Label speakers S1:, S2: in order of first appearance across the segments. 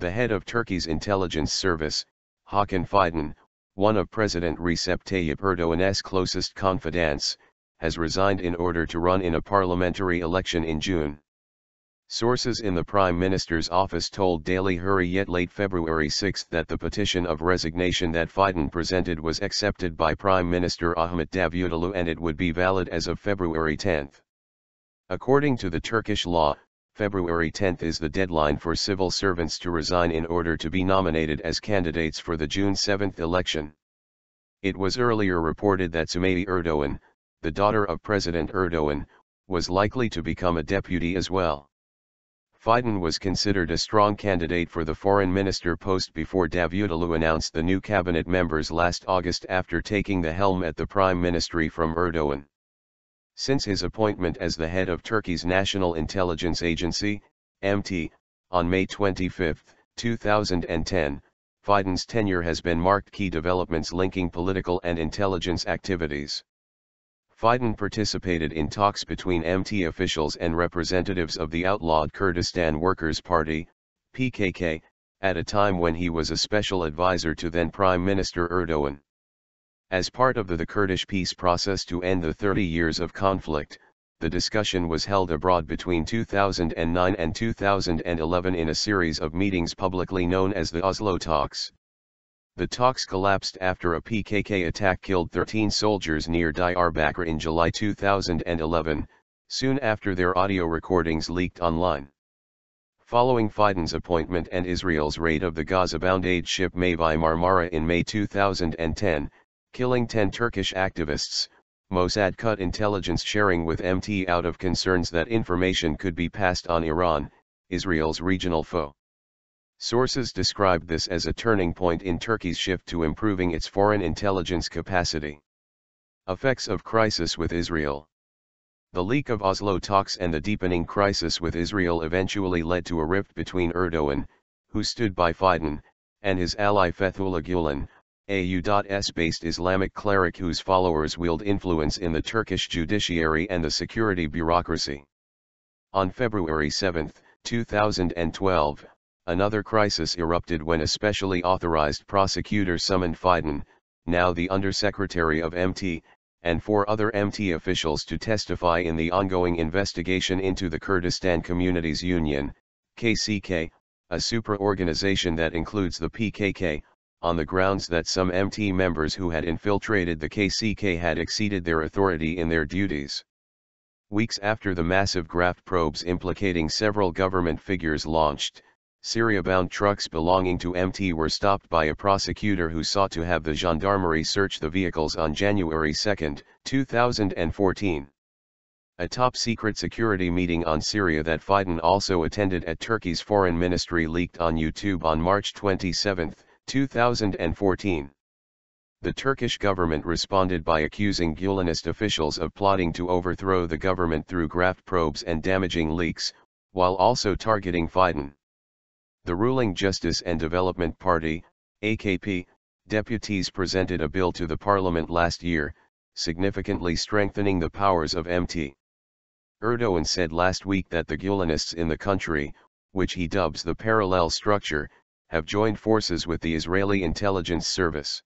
S1: The head of Turkey's intelligence service, Hakan Fidan, one of President Recep Tayyip Erdoğan's closest confidants, has resigned in order to run in a parliamentary election in June. Sources in the Prime Minister's office told Daily Hürriyet late February 6 that the petition of resignation that Fidan presented was accepted by Prime Minister Ahmet Davutoğlu and it would be valid as of February 10. According to the Turkish law, February 10 is the deadline for civil servants to resign in order to be nominated as candidates for the June 7 election. It was earlier reported that Sümeyye Erdoğan, the daughter of President Erdoğan, was likely to become a deputy as well. Fidan was considered a strong candidate for the foreign minister post before Davutoğlu announced the new cabinet members last August after taking the helm at the prime ministry from Erdoğan. Since his appointment as the head of Turkey's National Intelligence Agency, MT, on May 25, 2010, Fidan's tenure has been marked key developments linking political and intelligence activities. Fidan participated in talks between MT officials and representatives of the outlawed Kurdistan Workers' Party, PKK, at a time when he was a special advisor to then Prime Minister Erdoğan. As part of the Kurdish peace process to end the 30 years of conflict, the discussion was held abroad between 2009 and 2011 in a series of meetings publicly known as the Oslo Talks. The talks collapsed after a PKK attack killed 13 soldiers near Diyarbakir in July 2011, soon after their audio recordings leaked online. Following Fidan's appointment and Israel's raid of the Gaza-bound aid ship Mavi Marmara in May 2010, killing 10 Turkish activists, Mossad cut intelligence sharing with MT out of concerns that information could be passed on Iran, Israel's regional foe. Sources described this as a turning point in Turkey's shift to improving its foreign intelligence capacity. Effects of crisis with Israel. The leak of Oslo talks and the deepening crisis with Israel eventually led to a rift between Erdoğan, who stood by Fidan, and his ally Fethullah Gulen, a U.S.-based Islamic cleric whose followers wield influence in the Turkish judiciary and the security bureaucracy. On February 7, 2012, another crisis erupted when a specially authorized prosecutor summoned Fidan, now the Undersecretary of MT, and 4 other MT officials to testify in the ongoing investigation into the Kurdistan Communities Union, KCK, a supra-organization that includes the PKK, on the grounds that some MT members who had infiltrated the KCK had exceeded their authority in their duties. Weeks after the massive graft probes implicating several government figures launched, Syria-bound trucks belonging to MT were stopped by a prosecutor who sought to have the gendarmerie search the vehicles on January 2, 2014. A top-secret security meeting on Syria that Fidan also attended at Turkey's foreign ministry leaked on YouTube on March 27, 2014. The Turkish government responded by accusing Gulenist officials of plotting to overthrow the government through graft probes and damaging leaks, while also targeting Fidan. The ruling Justice and Development Party, AKP, deputies presented a bill to the parliament last year, significantly strengthening the powers of MT. Erdoğan said last week that the Gulenists in the country, which he dubs the parallel structure, have joined forces with the Israeli intelligence service.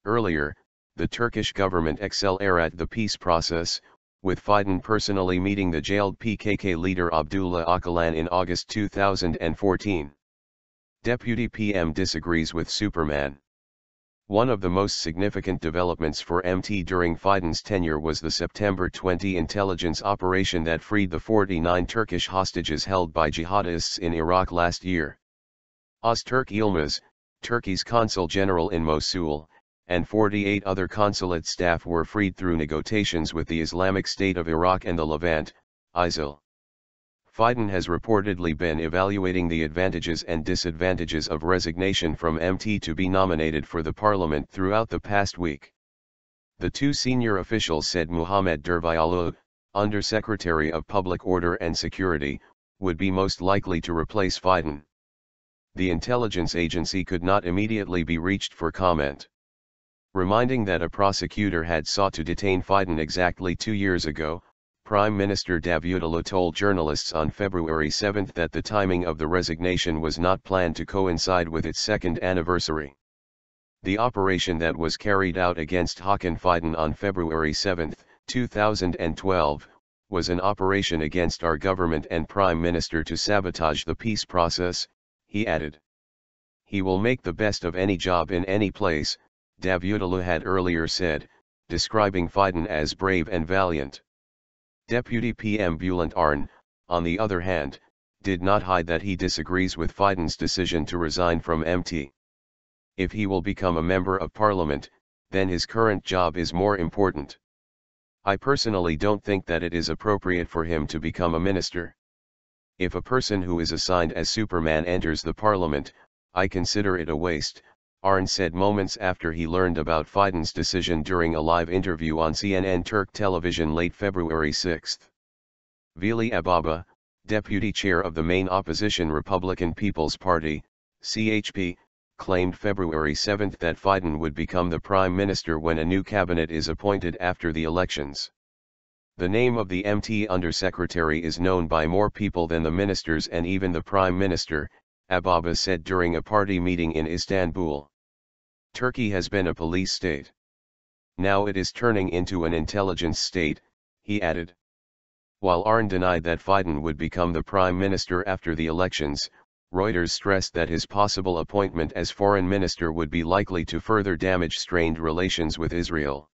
S1: Earlier, the Turkish government accelerated the peace process, with Fidan personally meeting the jailed PKK leader Abdullah Öcalan in August 2014. Deputy PM disagrees with Superman. One of the most significant developments for MT during Fidan's tenure was the September 20 intelligence operation that freed the 49 Turkish hostages held by jihadists in Iraq last year. Öztürk Yılmaz, Turkey's consul general in Mosul, and 48 other consulate staff were freed through negotiations with the Islamic State of Iraq and the Levant, ISIL. Fidan has reportedly been evaluating the advantages and disadvantages of resignation from MT to be nominated for the parliament throughout the past week. The 2 senior officials said Muhammed Dervialo, Undersecretary of Public Order and Security, would be most likely to replace Fidan. The intelligence agency could not immediately be reached for comment. Reminding that a prosecutor had sought to detain Fidan exactly 2 years ago, Prime Minister Davutoğlu told journalists on February 7 that the timing of the resignation was not planned to coincide with its second anniversary. The operation that was carried out against Hakan Fidan on February 7, 2012, was an operation against our government and Prime Minister to sabotage the peace process, he added. He will make the best of any job in any place, Davutoğlu had earlier said, describing Fidan as brave and valiant. Deputy PM Bülent Arın, on the other hand, did not hide that he disagrees with Fidan's decision to resign from MT. If he will become a member of parliament, then his current job is more important. I personally don't think that it is appropriate for him to become a minister. If a person who is assigned as Superman enters the parliament, I consider it a waste, Arın said moments after he learned about Fidan's decision during a live interview on CNN Turk television late February 6. Veli Ababa, deputy chair of the main opposition Republican People's Party, CHP, claimed February 7 that Fidan would become the prime minister when a new cabinet is appointed after the elections. The name of the MT undersecretary is known by more people than the ministers and even the prime minister, Ababa said during a party meeting in Istanbul. Turkey has been a police state. Now it is turning into an intelligence state, he added. While Arın denied that Fidan would become the prime minister after the elections, Reuters stressed that his possible appointment as foreign minister would be likely to further damage strained relations with Israel.